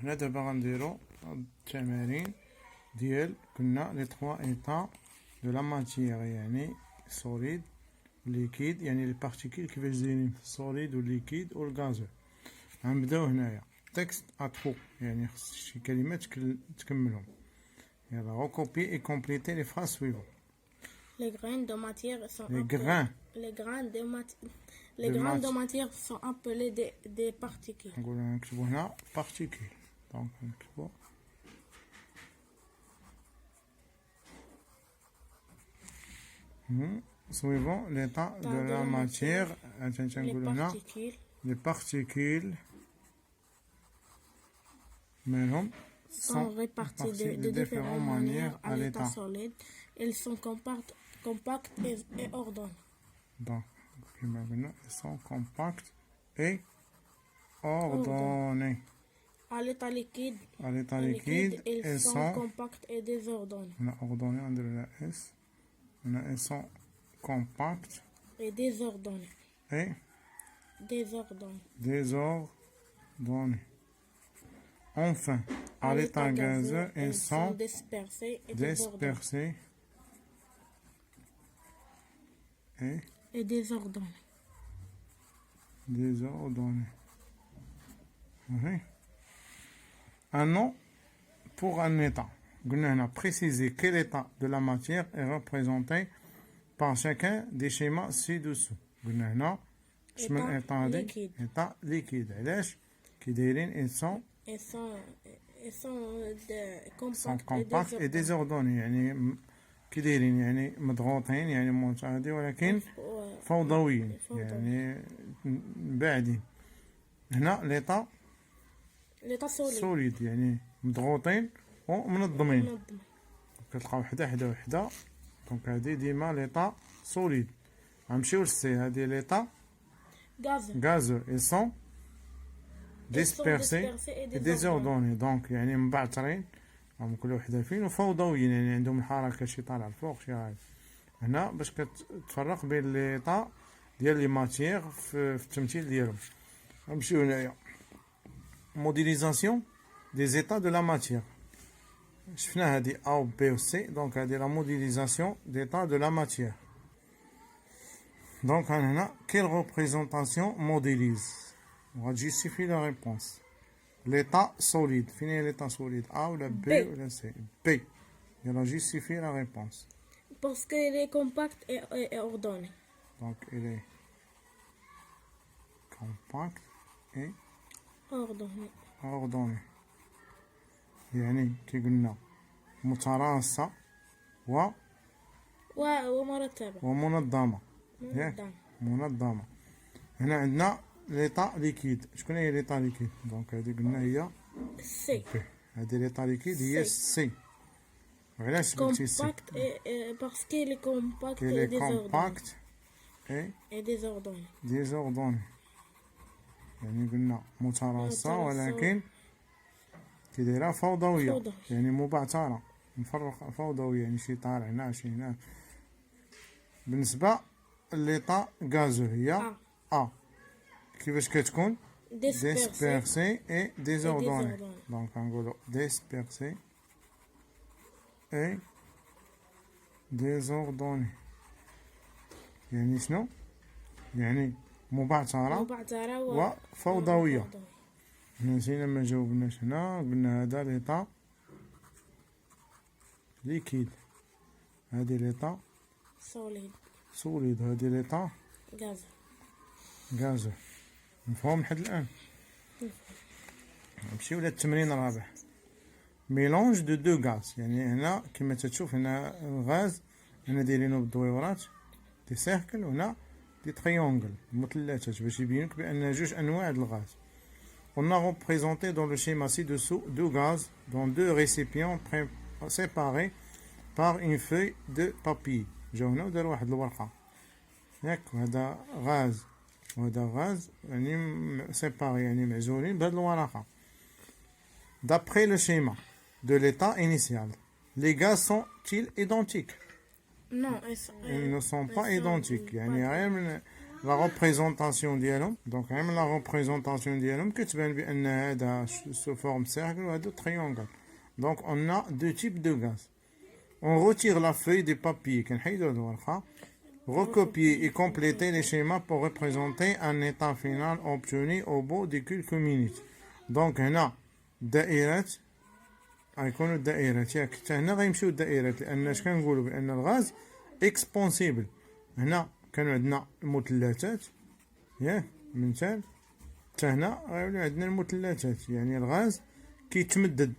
هنا دابا غنديرو التمارين ديال قلنا لي 3 ايطا دو لا ماتيير، يعني سوليد ليكيد، يعني لي بارتيكول كيفاش دايرين السوليد والليكيد والغازو. غنبداو هنايا تكست اترو، يعني خص شي كلمات تكملهم. يلا recopier et compléter les phrases suivantes. Les graines de matière sont Les appelées, grains les grains de matière sont appelés des particules. نقولو نكتبو هنا particules، دونك نكتبو suivant l'état de la matière. نقولو هنا les particules مالهم sont répartis de différentes manières à l'état solide. Ils sont compacts et ordonnés. Donc, ils sont compacts et ordonnés. À l'état liquide, ils sont compacts et désordonnés. On a ordonné under la S. Ils sont compacts et désordonnés. Et désordonnés. Enfin, à l'état gazeux, ils sont dispersés et désordonnés. Oui. Un nom pour un état. On a précisé quel état de la matière est représenté par chacun des schémas ci-dessous. On a état liquide. État liquide. Ils sont compacts et désordonnés. يعني كي دايرين يعني مضغوطين، يعني متعادين، ولكن فوضويين، يعني باعدين. هنا ليطا سوليد، يعني مضغوطين ومنظمين. كتلقاو حدا حدا وحدا، دونك هادي ديما ليطا سوليد. غنمشيو للسي، هادي ليطا غازو. ils sont dispersés et désordonnés، دونك يعني مبعترين، راهم كل وحده فين، وفوضويين، يعني عندهم الحركه شي طالع الفوق شي غادي. هنا باش كتفرق بين ليطا ديال لي ماتيير في التمثيل ديالهم. غنمشيو هنايا modélisation des états de la matière. شفنا هادي A و B و C، دونك هادي la modélisation d'état de la matière. Donc هنا quelle représentation modélise؟ On va justifier la réponse. L'état solide. Fini l'état solide. A ou la B ou la C? B. Il va justifier la réponse. Parce qu'il est compact et ordonné. Donc il est compact et ordonné. يعني كي قلنا متراصة ومنظمة. منظمة. هنا عندنا ليطا ليكيد. شكون هي ليطا ليكيد؟ دونك هادي قلنا هي سي. هادي ليطا ليكيد هي سي. وعلاش قلتي سي؟ باسكو لي كومباكت اي ديزوردوني. يعني قلنا متراصة ولكن كي دايرة فوضوية، يعني مبعترة، مفرقة، فوضوية، يعني شي طالع هنا شي هنا. بالنسبة ليطا غازو هي كيفاش كتكون؟ dispersé et désordonné. Donc غنقولو dispersé et désordonné. يعني شنو؟ يعني مبعترة وفوضوية. نسينا ما جاوبناش هنا، قلنا هذا ليطا ليكيد، هادي ليطا سوليد، هادي ليطا غازو. مفهوم لحد الآن؟ نمشيو للتمرين الرابع. ميلونج دو دو غاز، يعني هنا كما تشوف هنا الغاز هنا دايرينو بالدويورات دي سيركل، وهنا دي تريونغل مثلثات باش يبينوك بأن جوج أنواع د الغاز. On a représenté dans le schéma ci-dessous deux gaz dans deux récipients séparés par une feuille de papier. جاو هنا وداروا واحد الورقة، ياك، هذا غاز وهذا غاز، يعني سيباري، يعني معزولين بهاد الورقة. D'après le schéma de l'état initial, les gaz sont-ils identiques؟ Non, ils ne sont pas identiques. يعني غير من لا ريبريزونطاسيون ديالهم. دونك عمل لا ريبريزونطاسيون ديالهم كتبان بان هذا سو فورم سيركل وهذا تريونغل. دونك اون ا دو تيب دو غاز. On retire la feuille du papier, recopier et compléter les schémas pour représenter un état final obtenu au bout de quelques minutes. Donc, هنا دائرة غيكونوا الدائرات ياك حتى هنا غيمشيو الدائرات، لأن اش كنقولوا بأن الغاز اكسبونسيبل. هنا كانوا عندنا المثلثات ياك مثال، حتى هنا غيوليو عندنا المثلثات، يعني الغاز كيتمدد.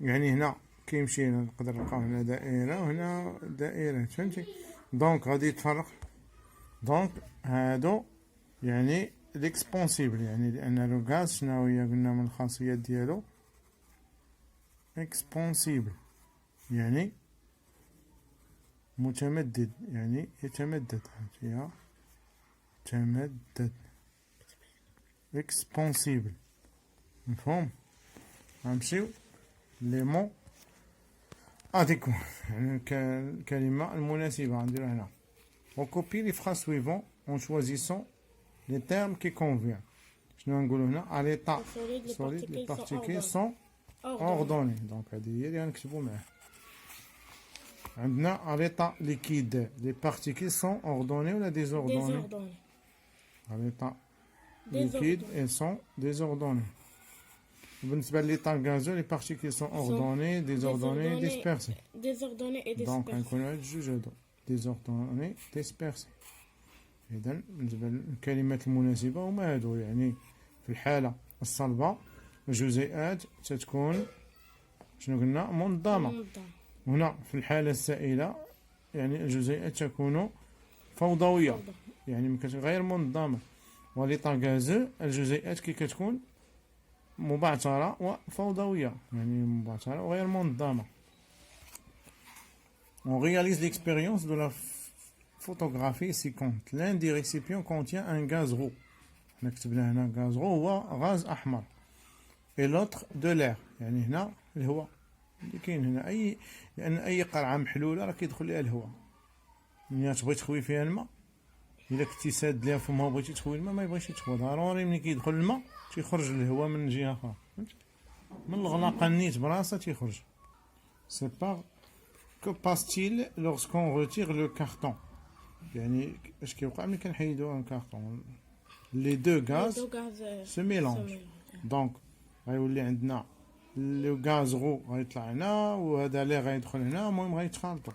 يعني هنا كيمشي هنا نقدر نلقاو هنا دائرة وهنا دائرة، فهمتي؟ دونك غادي يتفرق. دونك هادو يعني ليكسبونسيبل، يعني لأن لو غاز شناهو هي قلنا من الخاصيات ديالو اكسبونسيبل، يعني متمدد، يعني يتمدد، فيها تمدد اكسبونسيبل. مفهوم؟ غنمشيو لي مون اديكوان، يعني الكلمة المناسبة غنديرو هنا. On copie les phrases suivantes en choisissant les termes qui conviennent. شنو غنقولو هنا؟ à l'état solide les particules sont ordonnées. donc هذه هي اللي غنكتبو معاها. عندنا à l'état liquide les particules sont ordonnées ولا désordonnées؟ à l'état liquide elles sont désordonnées. بالنسبة للإطار غازو لي بارتيكول سون أوردوني ديزوردوني ديسبيرسي. دونك غنكونو هاد الجوج هادو ديزوردوني ديسبيرسي. إذا بالنسبة للكلمات المناسبة هما هادو، يعني في الحالة الصلبة الجزيئات تتكون شنو قلنا منظمة. هنا في الحالة السائلة يعني الجزيئات تكون فوضوية، يعني غير منظمة. وليطار غازو الجزيئات كي كتكون مبعثرة وفوضوية، يعني مبعثرة وغير منظمة. On réalise l'expérience de la photographie ci-contre. L'un des récipients contient un gaz roux. حنا كتبنا هنا gaz roux هو غاز أحمر. et l'autre de l'air، يعني هنا الهواء اللي كاين هنا. لأن أي قرعة محلولة راه كيدخل ليها الهواء. ملي تبغي تخوي فيها الماء، إلا كنتي ساد ليها فمها وبغيتي تخوي الماء ما يبغيش يتخوى، ضروري ملي كيدخل الماء تيخرج الهواء من جهة أخرى، من الغلاقة النيت براسها تيخرج. سي باغ كو باستيل لورسكون روتير لو كارطون، يعني اش كيوقع ملي كنحيدو الكارطون؟ لي دو غاز سو ميلونج. دونك غيولي عندنا لو غاز غو غيطلع هنا وهذا لي غيدخل هنا، المهم غيتخالطو.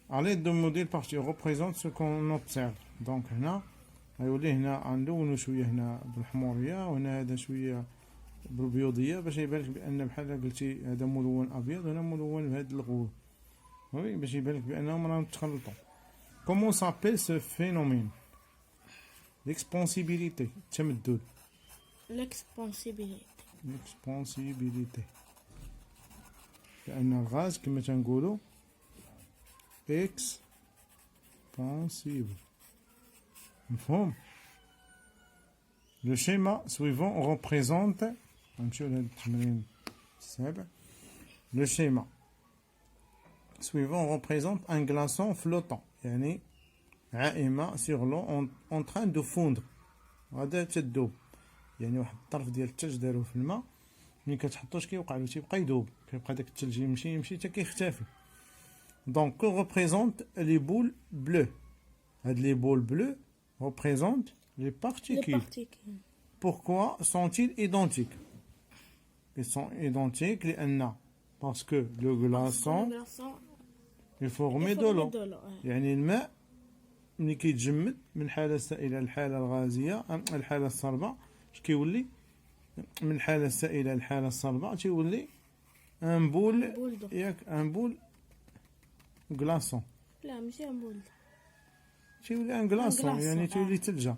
À l'aide de modèles partis représente ce qu'on observe. donc هنا غيولي هنا غندونو شويه هنا بالحموريه وهنا هذا شويه بالبيضيه باش يبان لك بان بحال قلتي هذا ملون ابيض وهنا ملون بهذا الغول، وي باش يبان لك بانهم راهم تخلطوا. comment s'appelle ce phénomène؟ l'expansibilité، التمدد. l'expansibilité لان الغاز كما تنقولوا expansible. مفهوم؟ Le schéma suivant représente le schéma suivant représente un glaçon flottant، يعني عائمة sur l'eau en train de fondre. غادا تدوب، يعني واحد الطرف ديال الثلج داروه في الماء، ملي كتحطو اش كيوقع له؟ تيبقى يدوب، كيبقى داك الثلج يمشي حتى كيختفي. Donc, que représentent les boules bleues? Les boules bleues représentent les particules. Pourquoi sont-ils identiques? Ils sont identiques parce que le glaçon est formé de l'eau. يعني الماء ملي كيتجمد من الحالة السائلة للحالة الغازية الحالة الصلبة، اش كيولي؟ من الحالة السائلة للحالة الصلبة تيولي ان بول، ياك ان بول غلاصون. لا ماشي ان بول، تيولي ان غلاصون يعني تولي ثلجه.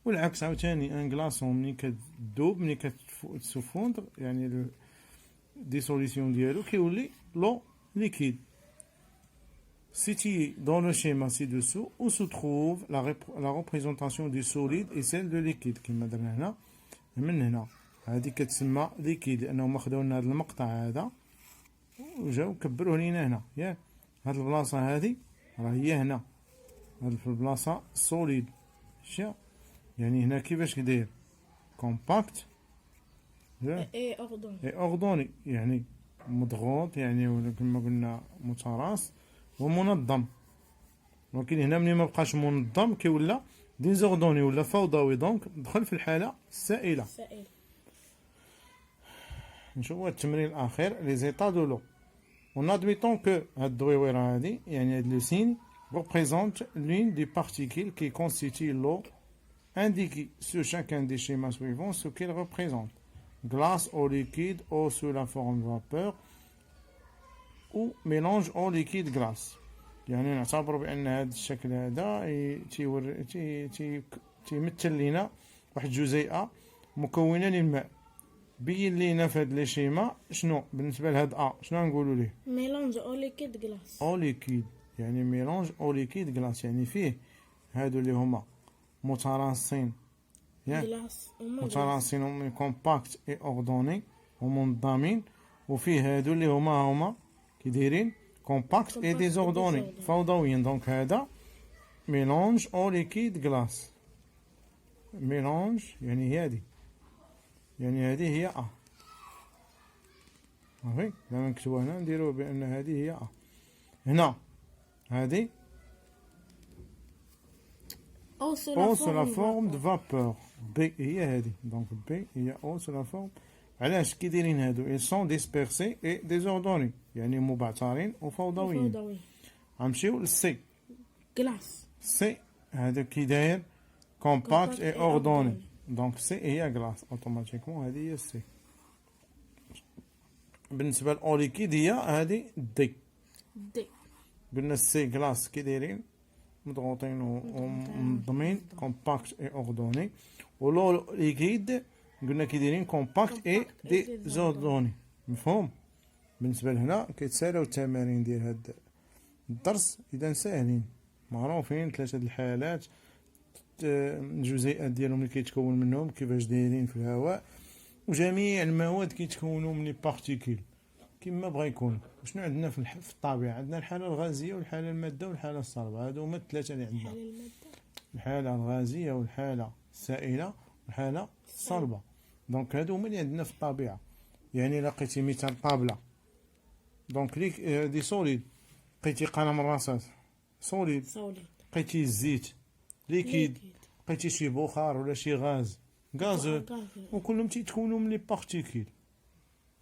والعكس عاوتاني ان غلاصون ملي كتذوب ملي كتسفوندر يعني ديسوليسيون ديالو كيولي لو ليكيد. Situé dans le schéma ci-dessous où se trouve la représentation du solide et celle de liquide. كما درنا هنا من هنا هذه كتسمى ليكيد لانهم اخذوا لنا هذا المقطع هذا وجاو كبروه لينا هنا. هاد البلاصه هذه راه هي هنا، هاد في البلاصه سوليد اشياء. يعني هنا كيفاش كداير كومباكت اي اوردون. اي اوردوني، يعني مضغوط، يعني ولا كما قلنا متراص ومنظم. ولكن هنا ملي ما بقاش منظم كيولى ديزوردوني ولا فوضوي، دونك دخل في الحاله السائله. سائل. نشوفوا التمرين الاخير لي زيتا دو لو. On admettant que هاد الدويوره هادي يعني هاد لو سين représente l'une des particules qui constitue l'eau. Indiquez sur chacun des schémas suivants ce qu'il représente. Glace, eau liquide, eau sous la forme de vapeur ou mélange eau liquide glace. يعني نعتبر بان هذا الشكل هذا تيمثل لنا واحد الجزيئه مكونه للماء. بين لينا في هاد لي شيما شنو بالنسبه لهاد شنو نقولوا ليه؟ ميلونج او ليكيد غلاس. او ليكيد، يعني ميلونج او ليكيد غلاس، يعني فيه هادو اللي هما متراصين، غلاس متراصين كومباكت اي اوردوني ومنظمين، وفيه هادو اللي هما كي دايرين كومباكت اي ديزوردوني فوضويين. دونك هذا ميلونج او ليكيد غلاس. ميلونج يعني هادي، يعني هذه هي صافي. لما نكتبوها هنا نديرو بان هذه هي هنا هذه او سو لا فورم دو فابور. بي هي هذه، دونك بي هي او سو لا فورم. علاش كي دايرين هادو اي سون ديسبيرسي اي ديزوردوني، يعني مبعثرين وفوضويين. غنمشيو للسي غلاس. سي هذا كي داير كومباكت اي اوردوني، دونك سي هي غلاس اوتوماتيكمون، هذه هي السي. بالنسبه لأو ليكيد هي هذه دي. قلنا السي غلاس كي دايرين مضغوطين ومنظمين كومباكت اي اوردوني، ولو ليكيد قلنا كي دايرين كومباكت اي ديزوردوني. مفهوم؟ بالنسبه لهنا كيتسالاو التمارين ديال هاد الدرس، اذا ساهلين معروفين ثلاثه الحالات، الجزيئات ديالهم اللي كيتكون منهم كيفاش دايرين في الهواء، وجميع المواد كيتكونوا من لي بارتيكول كما بغا يكون. شنو عندنا في الطبيعه؟ عندنا الحاله الغازيه والحاله الماده والحاله الصلبه، هادو هما الثلاثه اللي عندنا. الحاله الغازيه والحاله السائله والحاله الصلبه. دونك هادو هما اللي عندنا في الطبيعه. يعني لقيتي مثال طابله، دونك ليك دي سوليد، لقيتي قلم الرصاص سوليد، لقيتي الزيت ليكيد، لقيتي شي بخار ولا شي غازول، وكلهم تيتكونوا من لي بارتيكول.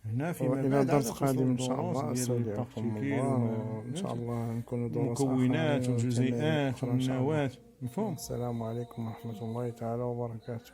هنا فيما بعد درس قادم ان شاء الله استودعكم الله، وان شاء الله نكونوا دروس مكونات وجزيئات والنواه. مفهوم؟ السلام عليكم ورحمه الله تعالى وبركاته.